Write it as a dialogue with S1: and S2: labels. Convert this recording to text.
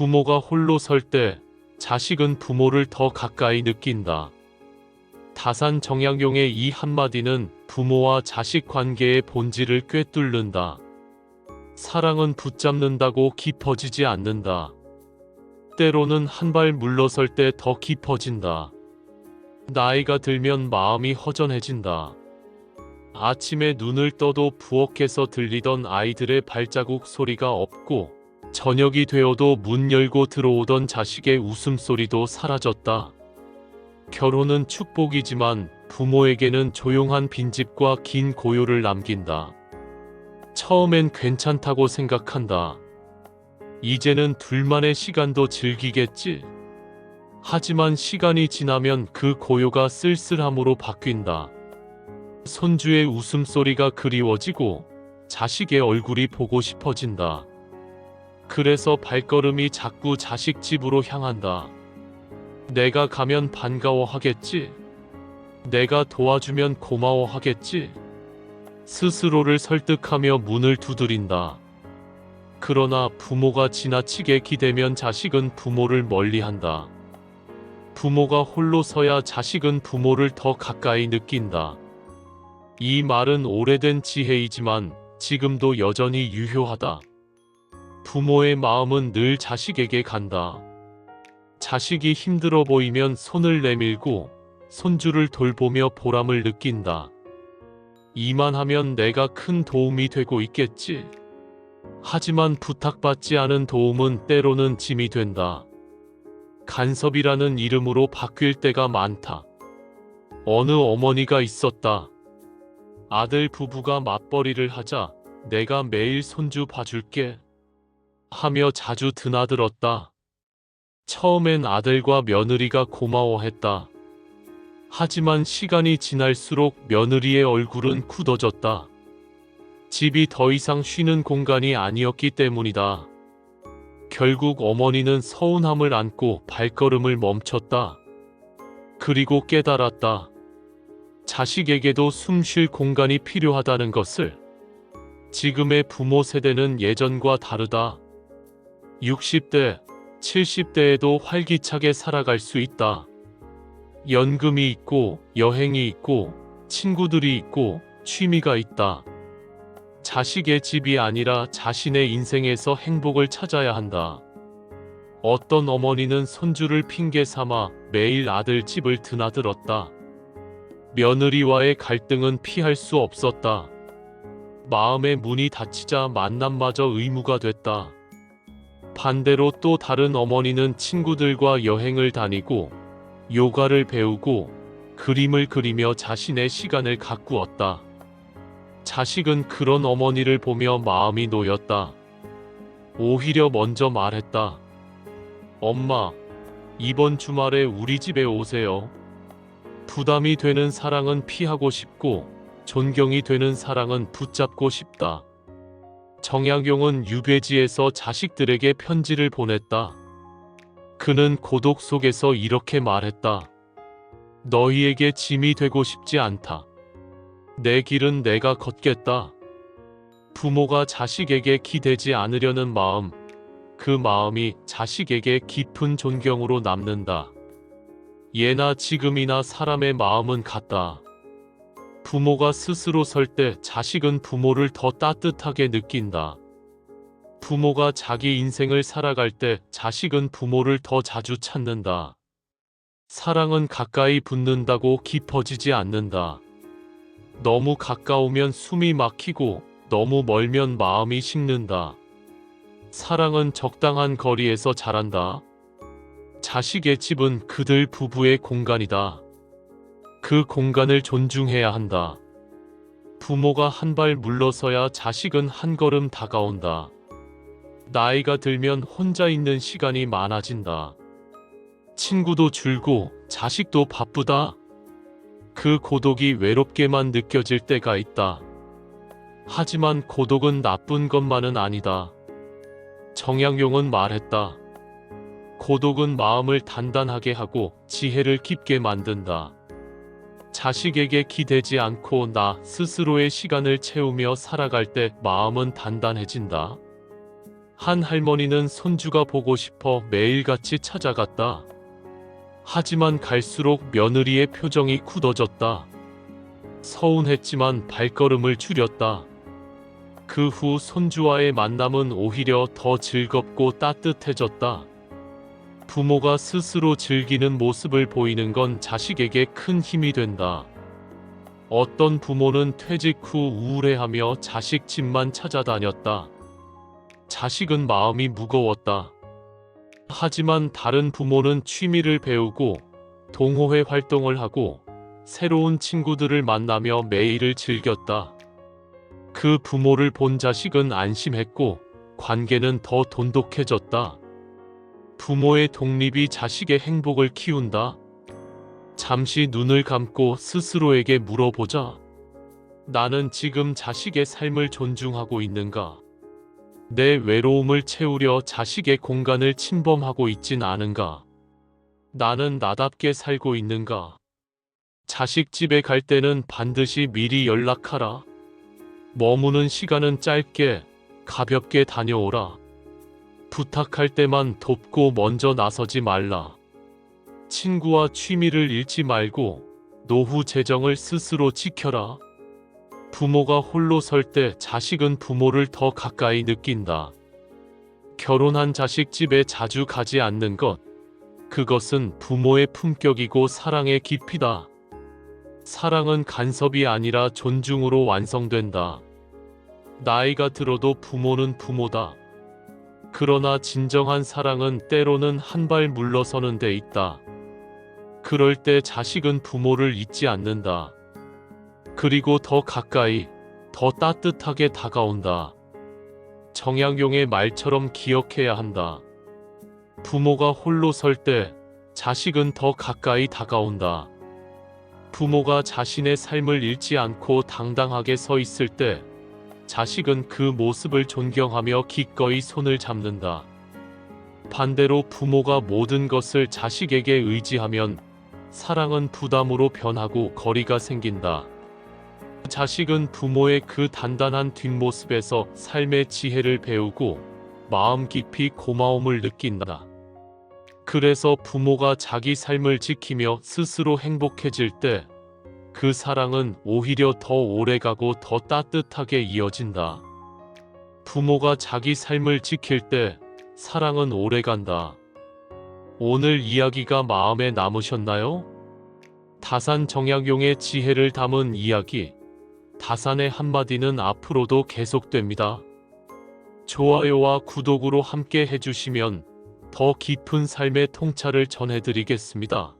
S1: 부모가 홀로 설 때 자식은 부모를 더 가까이 느낀다. 다산 정약용의 이 한마디는 부모와 자식 관계의 본질을 꿰뚫는다. 사랑은 붙잡는다고 깊어지지 않는다. 때로는 한 발 물러설 때 더 깊어진다. 나이가 들면 마음이 허전해진다. 아침에 눈을 떠도 부엌에서 들리던 아이들의 발자국 소리가 없고, 저녁이 되어도 문 열고 들어오던 자식의 웃음소리도 사라졌다. 결혼은 축복이지만 부모에게는 조용한 빈집과 긴 고요를 남긴다. 처음엔 괜찮다고 생각한다. 이제는 둘만의 시간도 즐기겠지. 하지만 시간이 지나면 그 고요가 쓸쓸함으로 바뀐다. 손주의 웃음소리가 그리워지고 자식의 얼굴이 보고 싶어진다. 그래서 발걸음이 자꾸 자식 집으로 향한다. 내가 가면 반가워하겠지. 내가 도와주면 고마워하겠지. 스스로를 설득하며 문을 두드린다. 그러나 부모가 지나치게 기대면 자식은 부모를 멀리한다. 부모가 홀로 서야 자식은 부모를 더 가까이 느낀다. 이 말은 오래된 지혜이지만 지금도 여전히 유효하다. 부모의 마음은 늘 자식에게 간다. 자식이 힘들어 보이면 손을 내밀고 손주를 돌보며 보람을 느낀다. 이만하면 내가 큰 도움이 되고 있겠지. 하지만 부탁받지 않은 도움은 때로는 짐이 된다. 간섭이라는 이름으로 바뀔 때가 많다. 어느 어머니가 있었다. 아들 부부가 맞벌이를 하자 내가 매일 손주 봐줄게 하며 자주 드나들었다. 처음엔 아들과 며느리가 고마워했다. 하지만 시간이 지날수록 며느리의 얼굴은 굳어졌다. 집이 더 이상 쉬는 공간이 아니었기 때문이다. 결국 어머니는 서운함을 안고 발걸음을 멈췄다. 그리고 깨달았다. 자식에게도 숨 쉴 공간이 필요하다는 것을. 지금의 부모 세대는 예전과 다르다. 60대, 70대에도 활기차게 살아갈 수 있다. 연금이 있고, 여행이 있고, 친구들이 있고, 취미가 있다. 자식의 집이 아니라 자신의 인생에서 행복을 찾아야 한다. 어떤 어머니는 손주를 핑계 삼아 매일 아들 집을 드나들었다. 며느리와의 갈등은 피할 수 없었다. 마음의 문이 닫히자 만남마저 의무가 됐다. 반대로 또 다른 어머니는 친구들과 여행을 다니고 요가를 배우고 그림을 그리며 자신의 시간을 가꾸었다. 자식은 그런 어머니를 보며 마음이 놓였다. 오히려 먼저 말했다. 엄마, 이번 주말에 우리 집에 오세요. 부담이 되는 사랑은 피하고 싶고 존경이 되는 사랑은 붙잡고 싶다. 정약용은 유배지에서 자식들에게 편지를 보냈다. 그는 고독 속에서 이렇게 말했다. 너희에게 짐이 되고 싶지 않다. 내 길은 내가 걷겠다. 부모가 자식에게 기대지 않으려는 마음, 그 마음이 자식에게 깊은 존경으로 남는다. 예나 지금이나 사람의 마음은 같다. 부모가 스스로 설 때 자식은 부모를 더 따뜻하게 느낀다. 부모가 자기 인생을 살아갈 때 자식은 부모를 더 자주 찾는다. 사랑은 가까이 붙는다고 깊어지지 않는다. 너무 가까우면 숨이 막히고 너무 멀면 마음이 식는다. 사랑은 적당한 거리에서 자란다. 자식의 집은 그들 부부의 공간이다. 그 공간을 존중해야 한다. 부모가 한 발 물러서야 자식은 한 걸음 다가온다. 나이가 들면 혼자 있는 시간이 많아진다. 친구도 줄고 자식도 바쁘다. 그 고독이 외롭게만 느껴질 때가 있다. 하지만 고독은 나쁜 것만은 아니다. 정약용은 말했다. 고독은 마음을 단단하게 하고 지혜를 깊게 만든다. 자식에게 기대지 않고 나 스스로의 시간을 채우며 살아갈 때 마음은 단단해진다. 한 할머니는 손주가 보고 싶어 매일같이 찾아갔다. 하지만 갈수록 며느리의 표정이 굳어졌다. 서운했지만 발걸음을 줄였다. 그 후 손주와의 만남은 오히려 더 즐겁고 따뜻해졌다. 부모가 스스로 즐기는 모습을 보이는 건 자식에게 큰 힘이 된다. 어떤 부모는 퇴직 후 우울해하며 자식 집만 찾아다녔다. 자식은 마음이 무거웠다. 하지만 다른 부모는 취미를 배우고 동호회 활동을 하고 새로운 친구들을 만나며 매일을 즐겼다. 그 부모를 본 자식은 안심했고 관계는 더 돈독해졌다. 부모의 독립이 자식의 행복을 키운다. 잠시 눈을 감고 스스로에게 물어보자. 나는 지금 자식의 삶을 존중하고 있는가? 내 외로움을 채우려 자식의 공간을 침범하고 있진 않은가? 나는 나답게 살고 있는가? 자식 집에 갈 때는 반드시 미리 연락하라. 머무는 시간은 짧게, 가볍게 다녀오라. 부탁할 때만 돕고 먼저 나서지 말라. 친구와 취미를 잃지 말고 노후 재정을 스스로 지켜라. 부모가 홀로 설 때 자식은 부모를 더 가까이 느낀다. 결혼한 자식 집에 자주 가지 않는 것, 그것은 부모의 품격이고 사랑의 깊이다. 사랑은 간섭이 아니라 존중으로 완성된다. 나이가 들어도 부모는 부모다. 그러나 진정한 사랑은 때로는 한 발 물러서는 데 있다. 그럴 때 자식은 부모를 잊지 않는다. 그리고 더 가까이, 더 따뜻하게 다가온다. 정약용의 말처럼 기억해야 한다. 부모가 홀로 설 때 자식은 더 가까이 다가온다. 부모가 자신의 삶을 잃지 않고 당당하게 서 있을 때 자식은 그 모습을 존경하며 기꺼이 손을 잡는다. 반대로 부모가 모든 것을 자식에게 의지하면 사랑은 부담으로 변하고 거리가 생긴다. 자식은 부모의 그 단단한 뒷모습에서 삶의 지혜를 배우고 마음 깊이 고마움을 느낀다. 그래서 부모가 자기 삶을 지키며 스스로 행복해질 때 그 사랑은 오히려 더 오래가고 더 따뜻하게 이어진다. 부모가 자기 삶을 지킬 때 사랑은 오래간다. 오늘 이야기가 마음에 남으셨나요? 다산 정약용의 지혜를 담은 이야기, 다산의 한마디는 앞으로도 계속됩니다. 좋아요와 구독으로 함께 해주시면 더 깊은 삶의 통찰을 전해드리겠습니다.